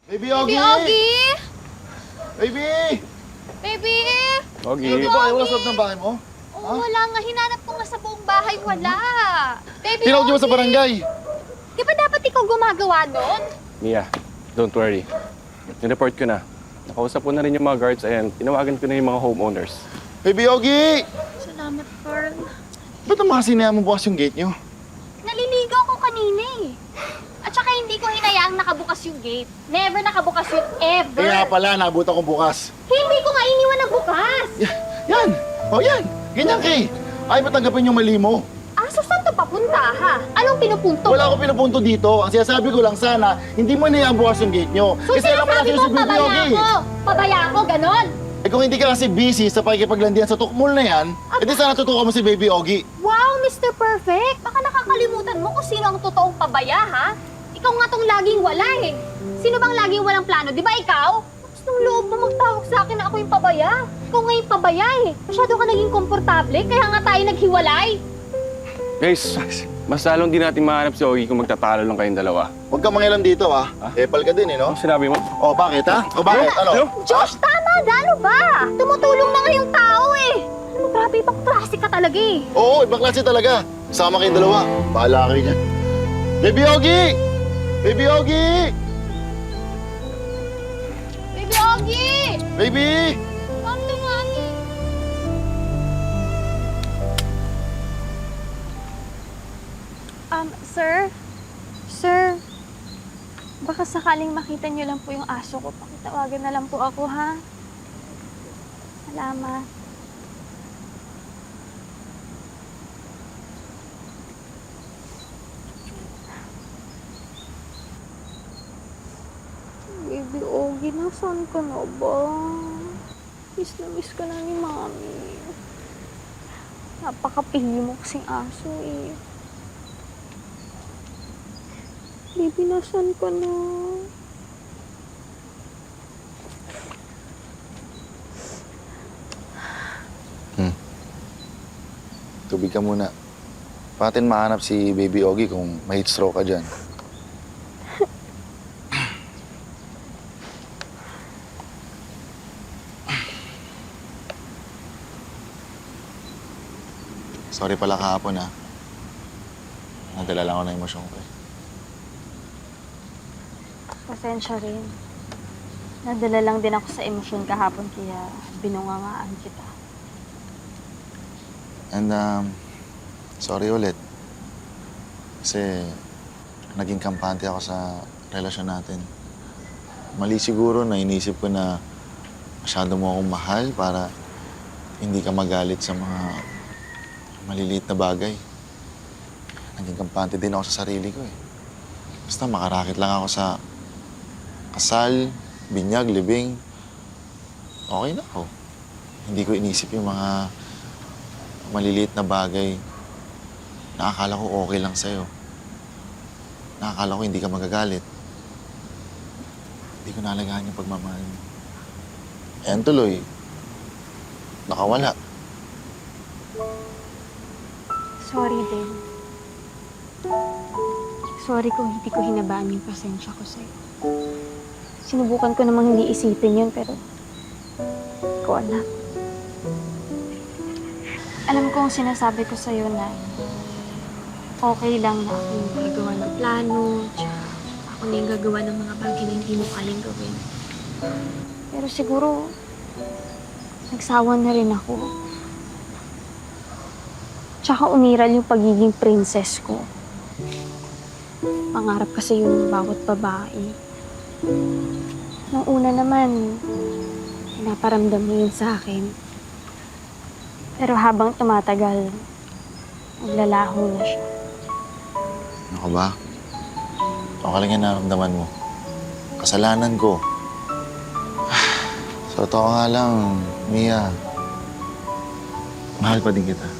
Baby Baby Ogie! Ogie! Baby! Baby! Ogie. Hindi ba ayaw sa loob ng bahay mo? Oo, wala nga. Hinanap ko nga sa buong bahay. Wala. Baby Tinawag niyo ba sa Ogie! barangay? Di ba dapat ikaw gumagawa nun? Mia, don't worry. Nireport ko na. Nakausap ko na rin yung mga guards and tinawagan ko na yung mga homeowners. Baby Ogie! Salamat, Carl. Ba't naman kasi mo bukas yung gate niyo? Naliligaw ko kanina eh. At saka hindi ko hinayaang nakabukas yung gate. Never nakabukas yun, ever. Kaya pala, nabutan ko bukas. Hindi ko nga iniwan na bukas. Yan! O yan! Ganyan kay! Ay, ba't tanggapin yung mali mo? So saan to papunta, ha? Anong pinupunto Wala mo? akong pinupunto dito. Ang sinasabi ko lang sana, hindi mo niyang bukas yung gate niyo. So Kasi alam mo sinasabi kasi mo, si Baby pabaya Ogie. ako. Pabaya ako, ganon. Eh kung hindi ka kasi busy sa pakikipaglandian sa tukmol na yan, edi sana tutukan mo si Baby Ogie. Wow, Mr. Perfect! Baka nakakalimutan mo kung sino ang totoong pabaya, ha? Ikaw nga tong laging wala eh. Sino bang laging walang plano? Di ba ikaw? Tapos nung loob mo magtawag sa akin na ako yung pabaya. Ikaw nga yung pabaya eh. Masyado ka naging komportable, kaya nga tayo naghiwalay. Guys, mas lalong di natin mahanap si Ogie kung magtatalo lang kayong dalawa. Huwag kang mangialam dito ah. Epal ka din eh, no? Ano sinabi mo? O bakit ha? O bakit? Ano? Josh, tama na! Ano ba? Tumutulong na nga yung tao eh. Ano, grabe, ibang klase ka talaga eh. Oo, ibang klase talaga. Sama kayong dalawa. Bahala kayo dyan. Baby Ogie! Baby Ogie! Baby Ogie! Baby! Ano nga eh? Sir? Sir? Baka sakaling makita niyo lang po yung aso ko. Pakitawagan na lang po ako, ha? Salamat. Baby Ogie, nasaan ka na ba? Miss ka na ni Mami. Napakapili mo kasing aso eh. Baby, nasaan ka na? Tubig ka muna. Patin mahanap si Baby Ogie kung may heat stroke ka dyan. Sorry pala kahapon ha. Nadala lang ako ng emosyon ko eh. Pasensya rin. Nadala lang din ako sa emosyon kahapon kaya binungangaan kita. And sorry ulit. Kasi naging kampante ako sa relasyon natin. Mali siguro na inisip ko na masyado mo akong mahal para hindi ka magalit sa mga maliliit na bagay. Naging kampante din ako sa sarili ko eh. Basta makarakit lang ako sa kasal, binyag, libing. Okay na ako. Hindi ko inisip yung mga maliliit na bagay na akala ko okay lang sa'yo. Nakakala ko hindi ka magagalit. Hindi ko nalagaan yung pagmamahal mo. Ayan tuloy. Nakawala. Sorry din. Sorry kung hindi ko hinabaan yung pasensya ko sa'yo. Sinubukan ko namang hindi isipin yun, pero ko alam. Alam ko ang sinasabi ko sa'yo na okay lang na ako yung gagawa ng plano, tsaka ako na yung gagawa ng mga bagay na hindi mo kayang gawin. Pero siguro, nagsawa na rin ako. Tsaka umiral yung pagiging princess ko. Pangarap kasi yung bawat babae. Nung una naman, pinaparamdam mo yun sa akin. Pero habang tumatagal, naglalaho na siya. Ano ba? Okay lang yan naramdaman mo. Kasalanan ko. Sa totoo nga lang, Mia, mahal pa din kita.